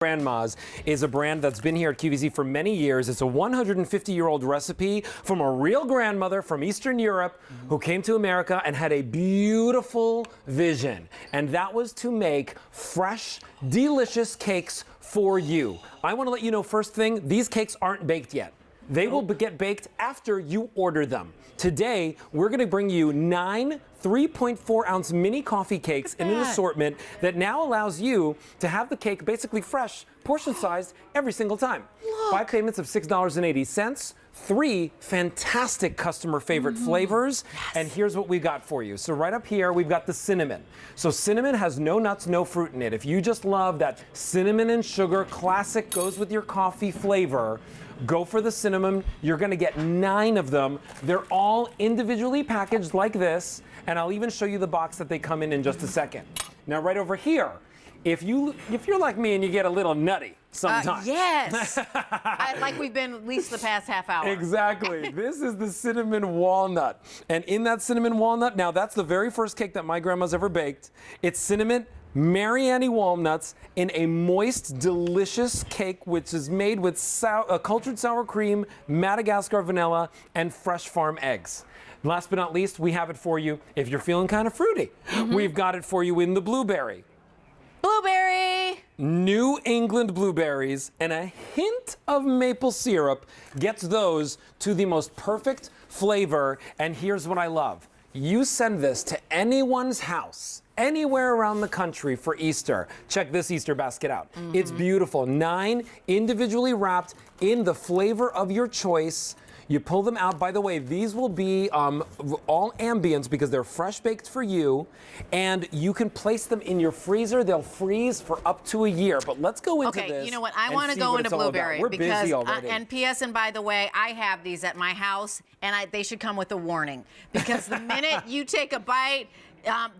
Grandma's is a brand that's been here at QVC for many years. It's a 150-year-old recipe from a real grandmother from Eastern Europe who came to America and had a beautiful vision. And that was to make fresh, delicious cakes for you. I want to let you know first thing, these cakes aren't baked yet. They will get baked after you order them. Today, we're going to bring you 9 3.4-ounce mini coffee cakes in an assortment that now allows you to have the cake basically fresh, portion-sized every single time. Look. 5 payments of $6.80, 3 fantastic customer favorite flavors, and here's what we've got for you. So right up here, we've got the cinnamon. So cinnamon has no nuts, no fruit in it. If you just love that cinnamon and sugar classic goes with your coffee flavor, go for the cinnamon. You're gonna get 9 of them. They're all individually packaged like this, and I'll even show you the box that they come in just a second. Now, right over here, if you're like me and you get a little nutty sometimes. Yes, like we've been at least the past half hour. Exactly. This is the cinnamon walnut. And in that cinnamon walnut, now that's the very first cake that my grandma's ever baked. It's cinnamon Mariani walnuts in a moist, delicious cake, which is made with cultured sour cream, Madagascar vanilla, and fresh farm eggs. Last but not least, we have it for you if you're feeling kind of fruity. We've got it for you in the blueberry. Blueberry! New England blueberries and a hint of maple syrup gets those to the most perfect flavor. And here's what I love. You send this to anyone's house, anywhere around the country for Easter. Check this Easter basket out. It's beautiful. 9 individually wrapped in the flavor of your choice. You pull them out. By the way, these will be all ambience because they're fresh baked for you, and you can place them in your freezer. They'll freeze for up to a year. But let's go into this. Okay, you know what? I want to go into blueberry. We're busy already. And P.S. and by the way, I have these at my house, and they should come with a warning because the minute you take a bite,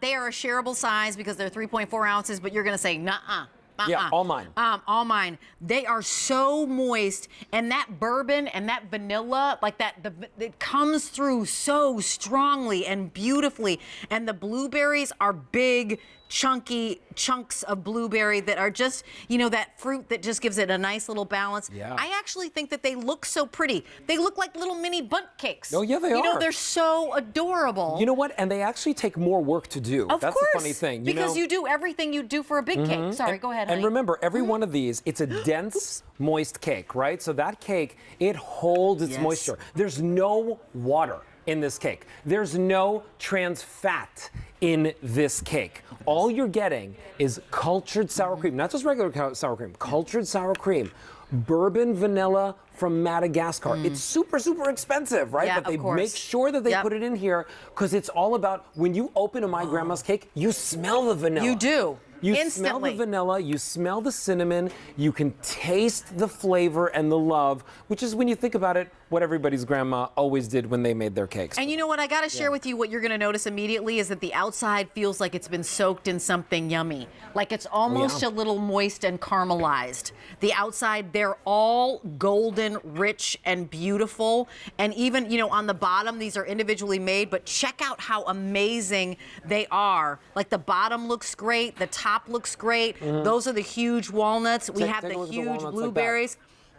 they are a shareable size because they're 3.4 ounces, but you're going to say, nuh-uh. Yeah, all mine. All mine. They are so moist, and that bourbon and that vanilla, like that, it comes through so strongly and beautifully. And the blueberries are big, chunky chunks of blueberry that are just, you know, that fruit that just gives it a nice little balance. Yeah. I actually think that they look so pretty. They look like little mini bundt cakes. Oh, yeah, they are. You know, they're so adorable. You know what? And they actually take more work to do. Of That's course, the funny thing. Because you do everything you do for a big cake. Sorry, go ahead, honey. And remember, every one of these, it's a dense, moist cake, right? So that cake, it holds its moisture. There's no water in this cake. There's no trans fat in this cake. All you're getting is cultured sour cream, not just regular sour cream, cultured sour cream, bourbon vanilla from Madagascar. It's super, super expensive, right? Yeah, but they of course. make sure that they put it in here because it's all about when you open a My Grandma's cake, you smell the vanilla. You do. You Instantly. smell the vanilla, you smell the cinnamon, you can taste the flavor and the love, which is, when you think about it, what everybody's grandma always did when they made their cakes. And you know what? I got to share with you what you're going to notice immediately is that the outside feels like it's been soaked in something yummy. Like it's almost a little moist and caramelized. The outside, they're all golden, rich, and beautiful. And even, you know, on the bottom, these are individually made, but check out how amazing they are. Like the bottom looks great, the top looks great. Those are the huge walnuts. We have the huge blueberries.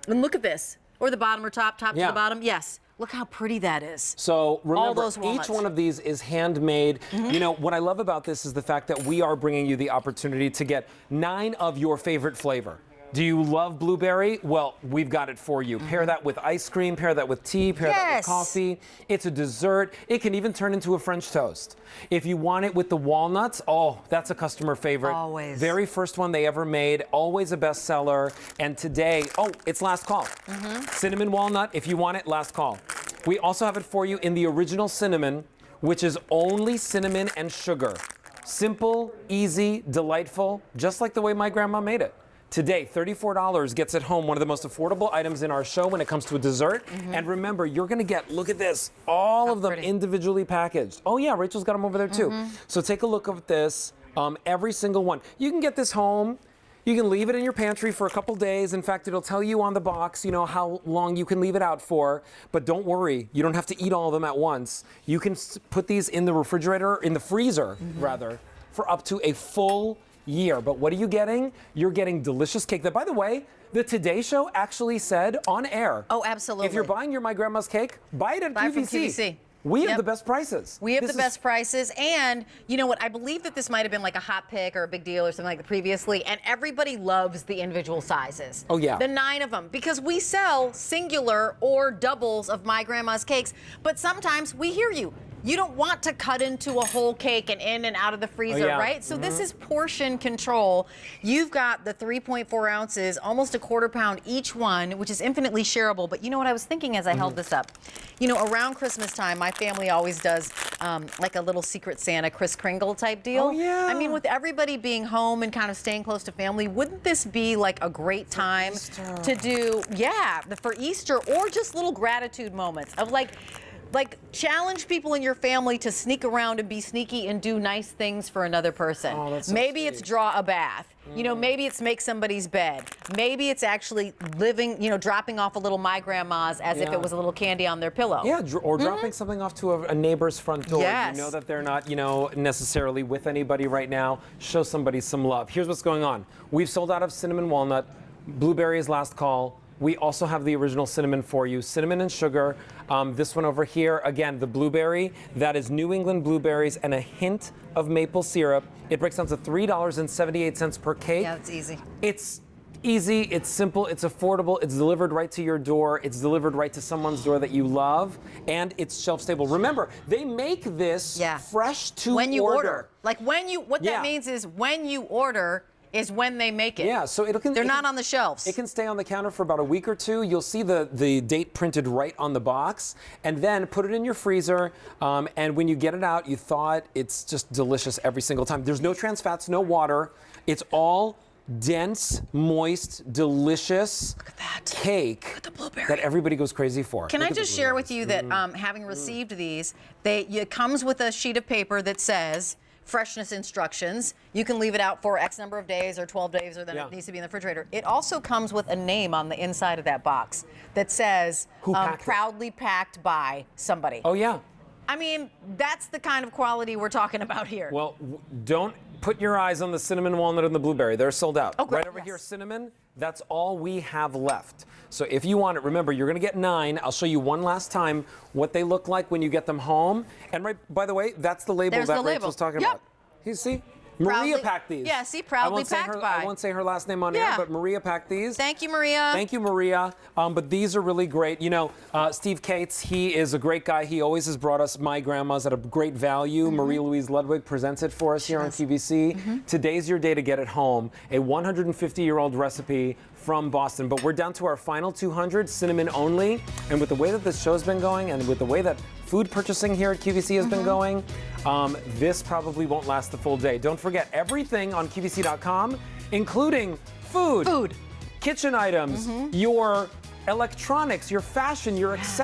And look at this. Or the bottom or top to the bottom. Yes. Look how pretty that is. So remember, all those walnuts. Each one of these is handmade. You know, what I love about this is the fact that we are bringing you the opportunity to get 9 of your favorite flavor. Do you love blueberry? Well, we've got it for you. Pair that with ice cream, pair that with tea, pair that with coffee. It's a dessert. It can even turn into a French toast. If you want it with the walnuts, oh, that's a customer favorite. Always. Very first one they ever made, always a bestseller. And today, oh, it's last call. Cinnamon walnut, if you want it, last call. We also have it for you in the original cinnamon, which is only cinnamon and sugar. Simple, easy, delightful, just like the way my grandma made it. Today, $34 gets it home, one of the most affordable items in our show when it comes to a dessert. And remember, you're gonna get, look at this, all of them individually packaged. Oh yeah, Rachel's got them over there too. So take a look at this, every single one. You can get this home. You can leave it in your pantry for a couple days. In fact, it'll tell you on the box, you know, how long you can leave it out for. But don't worry, you don't have to eat all of them at once. You can put these in the refrigerator, in the freezer, rather, for up to a full year. But what are you getting? You're getting delicious cake that, by the way, the Today Show actually said on air. Oh, absolutely. If you're buying your My Grandma's cake, buy it at Buy QVC. from QVC. We have Yep. the best prices. We have the best prices, and you know what? I believe that this might have been like a hot pick or a big deal or something like that previously, and everybody loves the individual sizes. Oh, yeah. The 9 of them, because we sell singular or doubles of My Grandma's cakes, but sometimes we hear you. You don't want to cut into a whole cake and in and out of the freezer, yeah. right? So this is portion control. You've got the 3.4 ounces, almost a quarter pound each one, which is infinitely shareable. But you know what I was thinking as I held this up? You know, around Christmas time, my family always does like a little Secret Santa Kris Kringle type deal. Oh, yeah. I mean, with everybody being home and kind of staying close to family, wouldn't this be like a great time to do, for Easter, or just little gratitude moments of like challenge people in your family to sneak around and be sneaky and do nice things for another person. Oh, that's so maybe sweet. it's draw a bath. You know, maybe it's make somebody's bed. Maybe it's actually living, you know, dropping off a little My Grandma's as if Yeah. it was a little candy on their pillow. Yeah, or dropping something off to a neighbor's front door. Yes. You know that they're not, you know, necessarily with anybody right now. Show somebody some love. Here's what's going on. We've sold out of cinnamon walnut. Blueberry is last call. We also have the original cinnamon for you, cinnamon and sugar. This one over here, again, the blueberry, that is New England blueberries and a hint of maple syrup. It breaks down to $3.78 per cake. Yeah, it's easy. It's easy, it's simple, it's affordable, it's delivered right to your door, it's delivered right to someone's door that you love, and it's shelf stable. Remember, they make this fresh to when you order. Like what that means is when you order is when they make it. Yeah, so they're not on the shelves. It can stay on the counter for about a week or two. You'll see the date printed right on the box, and then put it in your freezer. And when you get it out, you thaw it. It's just delicious every single time. There's no trans fats, no water. It's all dense, moist, delicious cake. Look at the blueberry. That everybody goes crazy for. Can I just share with you that having received these, it comes with a sheet of paper that says freshness instructions. You can leave it out for X number of days or 12 days, or then it needs to be in the refrigerator. It also comes with a name on the inside of that box that says proudly packed by somebody. Oh, yeah. I mean, that's the kind of quality we're talking about here. Well, don't put your eyes on the cinnamon walnut and the blueberry. They're sold out. Oh, great. Right over here, cinnamon, that's all we have left. So if you want it, remember, you're going to get 9. I'll show you one last time what they look like when you get them home. And by the way, that's the label that Rachel's talking about. You see? Maria packed these. Yeah, see, proudly packed by. I won't say her last name on air, but Maria packed these. Thank you, Maria. Thank you, Maria. But these are really great. You know, Steve Cates, he is a great guy. He always has brought us My Grandma's at a great value. Marie Louise Ludwig presents it for us here on QVC. Today's your day to get it home. A 150-year-old recipe from Boston. But we're down to our final 200, cinnamon only. And with the way that this show's been going, and with the way that food purchasing here at QVC has been going, this probably won't last the full day. Don't forget, everything on QVC.com, including food, kitchen items, your electronics, your fashion, your accessories.